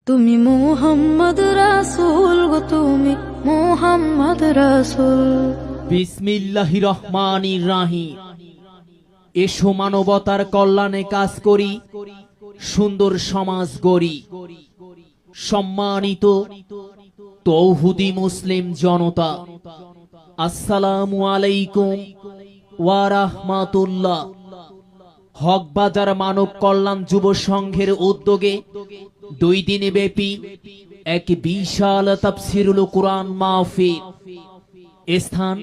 তুমি মুহাম্মদ রাসূল গো, তুমি মুহাম্মদ রাসূল। বিসমিল্লাহির রহমানির রাহিম। এসো মানবতার কল্যাণে কাজ করি, সুন্দর সমাজ গড়ি। সম্মানিত তৌহিদি মুসলিম জনতা, আসসালামু আলাইকুম ওয়া রাহমাতুল্লাহ। হকবাজার মানব কল্যাণ যুব সংঘের উদ্যোগে 2 দিন ব্যাপী এক বিশাল তাফসীরুল কুরআন মাহফিল। স্থান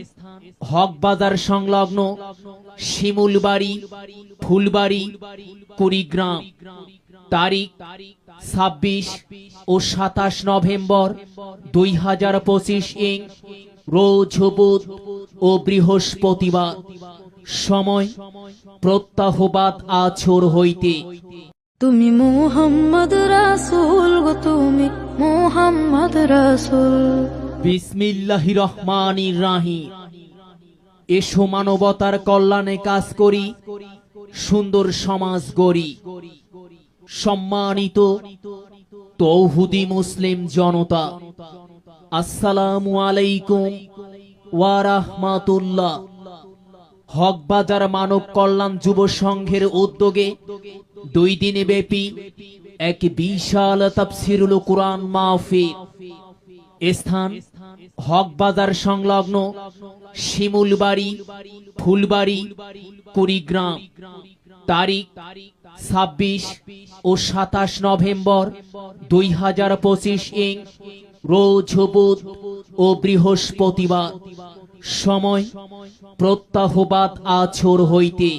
হকবাজার সংলগ্ন শিমুলবাড়ি, ফুলবাড়ি, কুড়িগ্রাম। তারিখ 26 ও 27 নভেম্বর 2025 ইং রোজ বুধ ও বৃহস্পতিবার। সময় প্রত্যাহবাদ আছর হইতে। তুমি মুহাম্মদ রাসূল গো, তুমি মুহাম্মদ রাসূল। বিসমিল্লাহির রহমানির রাহিম। এসো মানবতার কল্যাণে কাজ করি, সুন্দর সমাজ গড়ি। সম্মানিত তৌহিদি মুসলিম জনতা, আসসালামু আলাইকুম ওয়া রাহমাতুল্লাহ। হকবাজার মানব কল্যাণ যুব সংঘের উদ্যোগে 2 দিন ব্যাপী এক বিশাল তাফসীরুল কুরআন মাহফিল। স্থান হকবাজার সংলগ্ন শিমুলবাড়ি, ফুলবাড়ি, কুড়িগ্রাম। তারিখ 26 ও 27 নভেম্বর 2025 ইং রোজ বুধ ও বৃহস্পতিবার। সময় প্রত্যাহবাদ আছর হইতে।